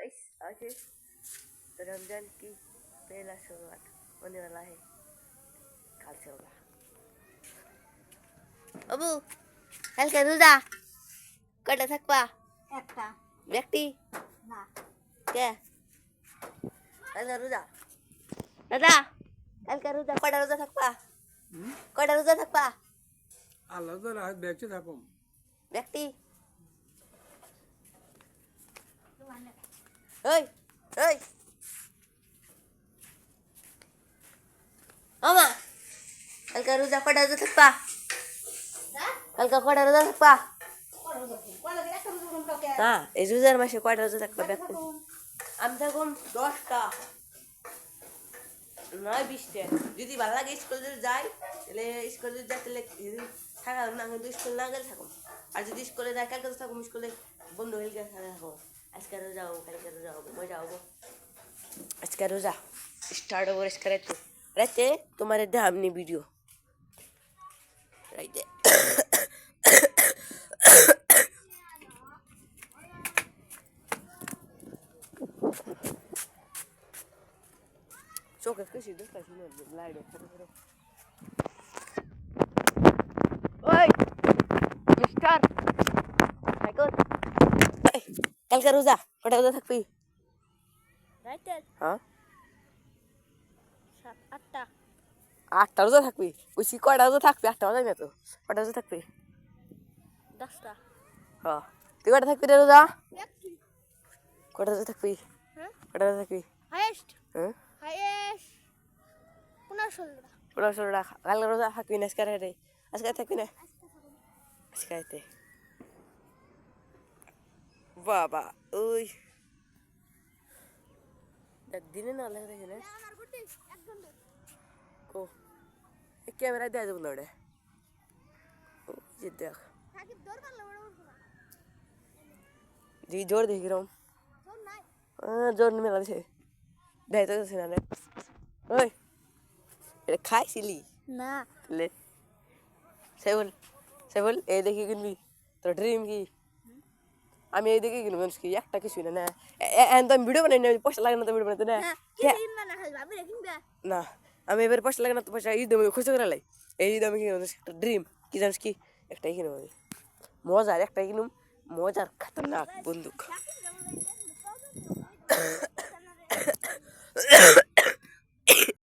Guys आज रमजान की पहला शुरुआत होने वाला है कल से होगा। अबू कल का रोजा कटा थकवा একটা व्यक्ति না क्या कल का रोजा दादा कल का रोजा कटा रोजा थकवा कटा रोजा थकवा আল্লাহ তাআলা হাত দেখতে থাকুন व्यक्ति ओए ओए मामा कल का रोजा कटा रोजा थकवा कल का कटा रोजा थकवा হ্যাঁ এই রোজার মাসে কয়টা রোজা থাকবে দেখো আমি থাকুন 10টা 9-20টা যদি ভালো লাগে স্কুল যদি যাই তাহলে স্কুল যদি যাই তাহলে থাকা না কিন্তু স্কুল না গেলে থাকুন আর যদি স্কুলে যাই কালকে তো থাকুন স্কুলে বন্ধু হয়ে গেলে থাকো আজকে রোজা হবো কালকে রোজা হবো মজা হবো আজকে রোজা স্টার্ট হবো আজকে রাতে তোমার দামনি ভিডিও রাইতে Çok kışı da kaçınıyor. Nerede? Oy! Mister! Michael! कल का रोजा कटा रोजा থাকবি রাইতে হ্যাঁ 7-8টা 8টা রোজা থাকবি কইছি কয়টা রোজা থাকবি 8টা রোজা না তো কয়টা রোজা থাকবি 10টা হ্যাঁ তুই কয়টা থাকবি রে রোজা একটি কয়টা রোজা থাকবি হ্যাঁ কয়টা রোজা থাকবি হাইয়েস্ট হ্যাঁ 15-16টা পুরো ষোলোটা কাল রোজা থাকবি না আজকে থাকবি না আজকে আইতে বাবা ওই দেখ দিনে না লাগে দেখে না আমার গুটি 1 ঘন্টা কো এই ক্যামেরা দিয়ে যাবো না ওটা ও যে দেখ থাকি দৌড় মারলে বড় উঠবো না জি জোর দেখি রম জোর নাই জোর মেলা দিছে দেখ তো না রে ওই এটা খাইছিলি না লে সেবল এই দেখি কিনবি তোর ড্রিম কি আমি এই দেখে কিনবো কি একটা কিছুই না তো আমি ভিডিও বানাই না পয়সা লাগে না তো ভিডিও বানাতে না কি না খালি ভাবি রাখিবা না আমি এবার পয়সা লাগে না তো পয়সা ঈদ আমি খুশি করে লাই এই ঈদ আমি কিনবো একটা ড্রিম কি জানিস কি একটাই কিনবো আমি মজার একটাই কিনুম মজার খতরনাক বন্দুক